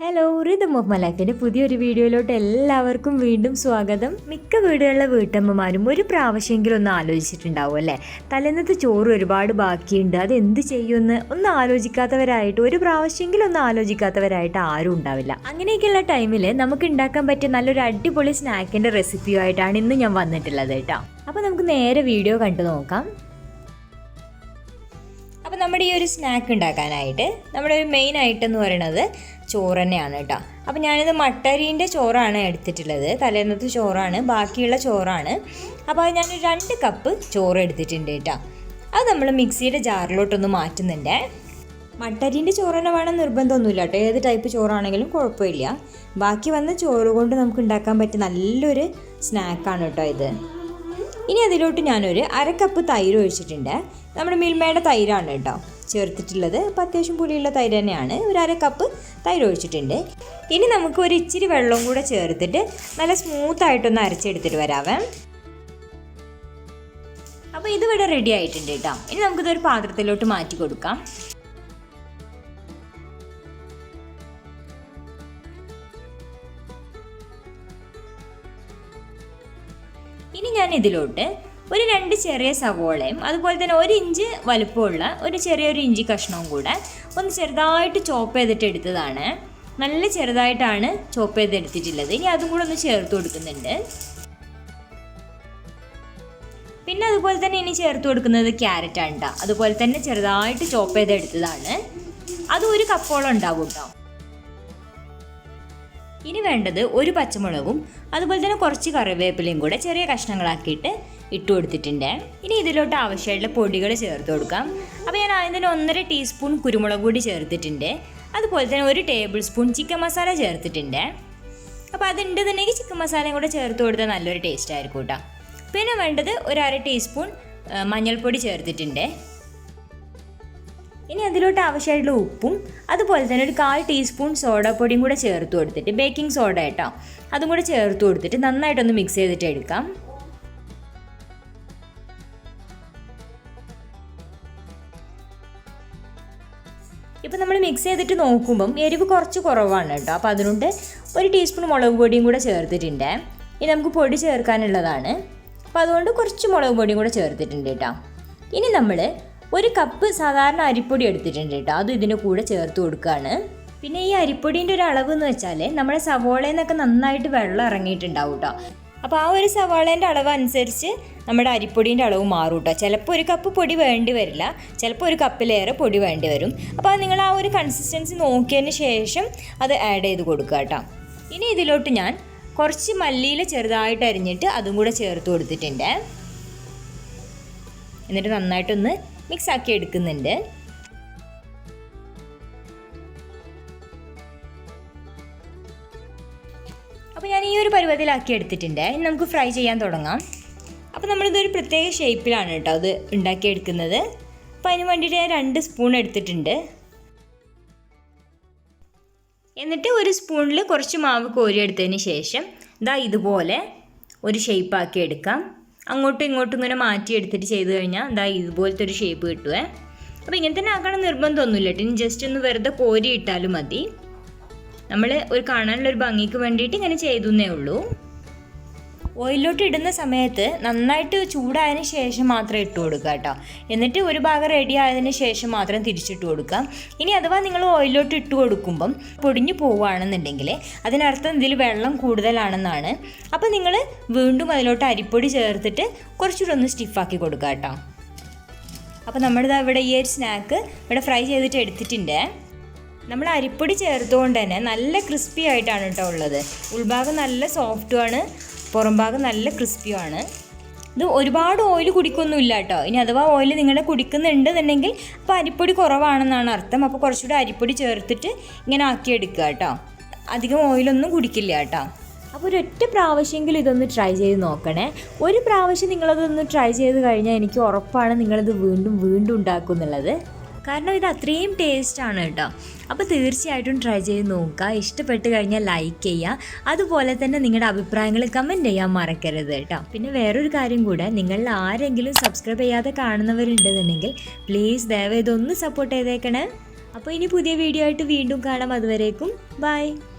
Hello, rhythm of my ലൈഫിൻ്റെ പുതിയൊരു വീഡിയോയിലോട്ട് എല്ലാവർക്കും വീണ്ടും സ്വാഗതം. മിക്ക വീടുകളിലെ വീട്ടമ്മമാരും ഒരു പ്രാവശ്യമെങ്കിലും ഒന്ന് ആലോചിച്ചിട്ടുണ്ടാവും അല്ലേ? തലേന്നത്തെ ചോറ് ഒരുപാട് ബാക്കിയുണ്ട്, അത് എന്ത് ചെയ്യുമെന്ന് ഒന്ന് ആലോചിക്കാത്തവരായിട്ട്, ഒരു പ്രാവശ്യമെങ്കിലും ഒന്ന് ആലോചിക്കാത്തവരായിട്ട് ആരും ഉണ്ടാവില്ല. അങ്ങനെയൊക്കെയുള്ള ടൈമിൽ നമുക്ക് ഉണ്ടാക്കാൻ പറ്റിയ നല്ലൊരു അടിപൊളി സ്നാക്കിൻ്റെ റെസിപ്പിയുമായിട്ടാണ് ഇന്ന് ഞാൻ വന്നിട്ടുള്ളത് കേട്ടോ. അപ്പോൾ നമുക്ക് നേരെ വീഡിയോ കണ്ടു നോക്കാം. അപ്പോൾ നമ്മുടെ ഈ ഒരു സ്നാക്ക് ഉണ്ടാക്കാനായിട്ട് നമ്മുടെ ഒരു മെയിൻ ഐറ്റം എന്ന് പറയുന്നത് ചോറ് തന്നെയാണ് കേട്ടോ. അപ്പോൾ ഞാനിത് മട്ടരീൻ്റെ ചോറാണ് എടുത്തിട്ടുള്ളത്, തലേന്നത്തെ ചോറാണ്, ബാക്കിയുള്ള ചോറാണ്. അപ്പോൾ അത് ഞാൻ 2 കപ്പ് ചോറ് എടുത്തിട്ടുണ്ട് കേട്ടോ. അത് നമ്മൾ മിക്സിയുടെ ജാറിലോട്ടൊന്ന് മാറ്റുന്നുണ്ട്. മട്ടരീൻ്റെ ചോറ് തന്നെ വേണം നിർബന്ധമൊന്നുമില്ല കേട്ടോ, ഏത് ടൈപ്പ് ചോറാണെങ്കിലും കുഴപ്പമില്ല. ബാക്കി വന്ന ചോറ് കൊണ്ട് നമുക്ക് ഉണ്ടാക്കാൻ പറ്റിയ നല്ലൊരു സ്നാക്കാണ് കേട്ടോ ഇത്. ഇനി അതിലോട്ട് ഞാനൊരു 1/2 കപ്പ് തൈര് ഒഴിച്ചിട്ടുണ്ട്. നമ്മുടെ മിൽമയുടെ തൈരാണ് കേട്ടോ ചേർത്തിട്ടുള്ളത്. അപ്പോൾ അത്യാവശ്യം പുളിയുള്ള തൈര് തന്നെയാണ്. ഒരു 1/2 കപ്പ് തൈര് ഒഴിച്ചിട്ടുണ്ട്. ഇനി നമുക്ക് ഒരു ഇച്ചിരി വെള്ളവും കൂടെ ചേർത്തിട്ട് നല്ല സ്മൂത്തായിട്ടൊന്ന് അരച്ചെടുത്തിട്ട് വരാവേ. അപ്പോൾ ഇതിവിടെ റെഡി ആയിട്ടുണ്ട് കേട്ടോ. ഇനി നമുക്കിതൊരു പാത്രത്തിലോട്ട് മാറ്റി കൊടുക്കാം. ഇനി ഞാൻ ഇതിലോട്ട് ഒരു 2 ചെറിയ സവോളയും അതുപോലെ തന്നെ 1 ഇഞ്ച് വലുപ്പമുള്ള ചെറിയൊരു ഇഞ്ചി കഷ്ണവും കൂടെ ഒന്ന് ചെറുതായിട്ട് ചോപ്പ് ചെയ്തിട്ട് എടുത്തതാണ്. നല്ല ചെറുതായിട്ടാണ് ചോപ്പ് ചെയ്തെടുത്തിട്ടുള്ളത്. ഇനി അതും കൂടെ ഒന്ന് ചേർത്ത് കൊടുക്കുന്നുണ്ട്. പിന്നെ അതുപോലെ തന്നെ ഇനി ചേർത്ത് കൊടുക്കുന്നത് ക്യാരറ്റാണ് കേട്ടോ. അതുപോലെ തന്നെ ചെറുതായിട്ട് ചോപ്പ് ചെയ്തെടുത്തതാണ്. അതും 1 കപ്പോളം ഉണ്ടാവും കേട്ടോ. ഇനി വേണ്ടത് 1 പച്ചമുളകും അതുപോലെ തന്നെ കുറച്ച് കറിവേപ്പിലയും കൂടെ ചെറിയ കഷ്ണങ്ങളാക്കിയിട്ട് ഇട്ട് കൊടുത്തിട്ടുണ്ട്. ഇനി ഇതിലോട്ട് ആവശ്യമായിട്ടുള്ള പൊടികൾ ചേർത്ത് കൊടുക്കാം. അപ്പോൾ ഞാൻ ആദ്യം തന്നെ 1.5 ടീസ്പൂൺ കുരുമുളക് പൊടി ചേർത്തിട്ടുണ്ട്. അതുപോലെ തന്നെ 1 ടേബിൾ സ്പൂൺ ചിക്കൻ മസാല ചേർത്തിട്ടുണ്ട്. അപ്പോൾ അതുണ്ടെന്നുണ്ടെങ്കിൽ ചിക്കൻ മസാലയും കൂടെ ചേർത്ത് കൊടുത്താൽ നല്ലൊരു ടേസ്റ്റ് ആയിരിക്കും കേട്ടോ. പിന്നെ വേണ്ടത് ഒരു 1/2 ടീസ്പൂൺ മഞ്ഞൾപ്പൊടി ചേർത്തിട്ടുണ്ട്. ഇനി അതിലോട്ട് ആവശ്യമായിട്ടുള്ള ഉപ്പും അതുപോലെ തന്നെ ഒരു 1/4 ടീസ്പൂൺ സോഡാപ്പൊടിയും കൂടെ ചേർത്ത് കൊടുത്തിട്ട്, ബേക്കിംഗ് സോഡ കേട്ടോ, അതും കൂടെ ചേർത്ത് കൊടുത്തിട്ട് നന്നായിട്ടൊന്ന് മിക്സ് ചെയ്തിട്ട് എടുക്കാം. ഇപ്പോൾ നമ്മൾ മിക്സ് ചെയ്തിട്ട് നോക്കുമ്പം എരിവ് കുറച്ച് കുറവാണ് കേട്ടോ. അപ്പോൾ അതിനുണ്ട് 1 ടീസ്പൂൺ മുളക് പൊടിയും കൂടെ ചേർത്തിട്ടുണ്ട്. ഇനി നമുക്ക് പൊടി ചേർക്കാനുള്ളതാണ്. അപ്പോൾ അതുകൊണ്ട് കുറച്ച് മുളക് പൊടിയും കൂടെ ചേർത്തിട്ടുണ്ട് കേട്ടോ. ഇനി നമ്മൾ 1 കപ്പ് സാധാരണ അരിപ്പൊടി എടുത്തിട്ടുണ്ട് കേട്ടോ, അതും ഇതിൻ്റെ കൂടെ ചേർത്ത് കൊടുക്കുകയാണ്. പിന്നെ ഈ അരിപ്പൊടീൻ്റെ ഒരു അളവ് എന്ന് വെച്ചാൽ നമ്മുടെ സവോളയിൽ നിന്നൊക്കെ നന്നായിട്ട് വെള്ളം ഇറങ്ങിയിട്ടുണ്ടാവും കേട്ടോ. അപ്പോൾ ആ ഒരു സവാളേൻ്റെ അളവ് അനുസരിച്ച് നമ്മുടെ അരിപ്പൊടീൻ്റെ അളവ് മാറും കേട്ടോ. ചിലപ്പോൾ 1 കപ്പ് പൊടി വേണ്ടി വരില്ല, ചിലപ്പോൾ 1 കപ്പിലേറെ പൊടി വേണ്ടി വരും. അപ്പോൾ നിങ്ങൾ ആ ഒരു കൺസിസ്റ്റൻസി നോക്കിയതിന് ശേഷം അത് ആഡ് ചെയ്ത് കൊടുക്കുക കേട്ടോ. ഇനി ഇതിലോട്ട് ഞാൻ കുറച്ച് മല്ലിയില ചെറുതായിട്ട് അരിഞ്ഞിട്ട് അതും കൂടെ ചേർത്ത് കൊടുത്തിട്ടുണ്ട്. എന്നിട്ട് നന്നായിട്ടൊന്ന് മിക്സ് ആക്കി എടുക്കുന്നുണ്ട്. അപ്പോൾ ഞാൻ ഈ ഒരു പരുവത്തിലാക്കി എടുത്തിട്ടുണ്ട്. ഇനി നമുക്ക് ഫ്രൈ ചെയ്യാൻ തുടങ്ങാം. അപ്പോൾ നമ്മളിതൊരു പ്രത്യേക ഷേപ്പിലാണ് കേട്ടോ അത് ഉണ്ടാക്കിയെടുക്കുന്നത്. അപ്പോൾ അതിന് വേണ്ടിയിട്ട് ഞാൻ 2 സ്പൂൺ എടുത്തിട്ടുണ്ട്. എന്നിട്ട് 1 സ്പൂണിൽ കുറച്ച് മാവ് കോരിയെടുത്തതിന് ശേഷം ഇതുപോലെ ഒരു ഷേപ്പാക്കി എടുക്കാം. അങ്ങോട്ടും ഇങ്ങോട്ടും ഇങ്ങനെ മാറ്റിയെടുത്തിട്ട് ചെയ്ത് കഴിഞ്ഞാൽ ഇതുപോലത്തെ ഒരു ഷേപ്പ് കിട്ടുമേ. അപ്പോൾ ഇങ്ങനെ തന്നെ ആക്കണം നിർബന്ധമൊന്നുമില്ല കേട്ടോ. ഇനി ജസ്റ്റ് ഒന്ന് വെറുതെ കോരി ഇട്ടാലും മതി. നമ്മൾ ഒരു കാണാനുള്ളൊരു ഭംഗിക്ക് വേണ്ടിയിട്ട് ഇങ്ങനെ ചെയ്തേ ഉള്ളൂ. ഓയിലോട്ട് ഇടുന്ന സമയത്ത് നന്നായിട്ട് ചൂടായതിന് ശേഷം മാത്രം ഇട്ട് കൊടുക്കുക കേട്ടോ. എന്നിട്ട് ഒരു ഭാഗം റെഡി ആയതിന് ശേഷം മാത്രം തിരിച്ചിട്ട് കൊടുക്കാം. ഇനി അഥവാ നിങ്ങൾ ഓയിലോട്ട് ഇട്ട് കൊടുക്കുമ്പം പൊടിഞ്ഞു പോവുകയാണെന്നുണ്ടെങ്കിൽ അതിനർത്ഥം ഇതിൽ വെള്ളം കൂടുതലാണെന്നാണ്. അപ്പോൾ നിങ്ങൾ വീണ്ടും അതിലോട്ട് അരിപ്പൊടി ചേർത്തിട്ട് കുറച്ചുകൂടെ ഒന്ന് സ്റ്റിഫാക്കി കൊടുക്കുക കേട്ടോ. അപ്പോൾ നമ്മളിത് ഇവിടെ ഈ ഒരു സ്നാക്ക് ഇവിടെ ഫ്രൈ ചെയ്തിട്ട് എടുത്തിട്ടുണ്ട്. നമ്മൾ അരിപ്പൊടി ചേർത്തുകൊണ്ട് തന്നെ നല്ല ക്രിസ്പി ആയിട്ടാണ് കേട്ടോ ഉള്ളത്. ഉൾഭാഗം നല്ല സോഫ്റ്റുമാണ്, പുറം ഭാഗം നല്ല ക്രിസ്പിയുമാണ്. ഇത് ഒരുപാട് ഓയിൽ കുടിക്കൊന്നുമില്ല കേട്ടോ. ഇനി അഥവാ ഓയിൽ നിങ്ങളുടെ കുടിക്കുന്നുണ്ടെന്നുണ്ടെങ്കിൽ അപ്പോൾ അരിപ്പൊടി കുറവാണെന്നാണ് അർത്ഥം. അപ്പോൾ കുറച്ചുകൂടി അരിപ്പൊടി ചേർത്തിട്ട് ഇങ്ങനെ ആക്കിയെടുക്കുക കേട്ടോ. അധികം ഓയിലൊന്നും കുടിക്കില്ല കേട്ടോ. അപ്പോൾ ഒരൊറ്റ പ്രാവശ്യമെങ്കിലും ഇതൊന്ന് ട്രൈ ചെയ്ത് നോക്കണേ. ഒരു പ്രാവശ്യം നിങ്ങളതൊന്ന് ട്രൈ ചെയ്ത് കഴിഞ്ഞാൽ എനിക്ക് ഉറപ്പാണ് നിങ്ങളിത് വീണ്ടും വീണ്ടും ഉണ്ടാക്കും എന്നുള്ളത്. കാരണം ഇത് അത്രയും ടേസ്റ്റാണ് കേട്ടോ. അപ്പോൾ തീർച്ചയായിട്ടും ട്രൈ ചെയ്ത് നോക്കുക. ഇഷ്ടപ്പെട്ട് കഴിഞ്ഞാൽ ലൈക്ക് ചെയ്യുക. അതുപോലെ തന്നെ നിങ്ങളുടെ അഭിപ്രായങ്ങൾ കമൻറ്റ് ചെയ്യാൻ മറക്കരുത് കേട്ടോ. പിന്നെ വേറൊരു കാര്യം കൂടെ, നിങ്ങളിൽ ആരെങ്കിലും സബ്സ്ക്രൈബ് ചെയ്യാതെ കാണുന്നവരുണ്ടെന്നുണ്ടെങ്കിൽ പ്ലീസ് ദയവായി ഇതൊന്ന് സപ്പോർട്ട് ചെയ്തേക്കണേ. അപ്പോൾ ഇനി പുതിയ വീഡിയോ ആയിട്ട് വീണ്ടും കാണാം. അതുവരേക്കും ബൈ.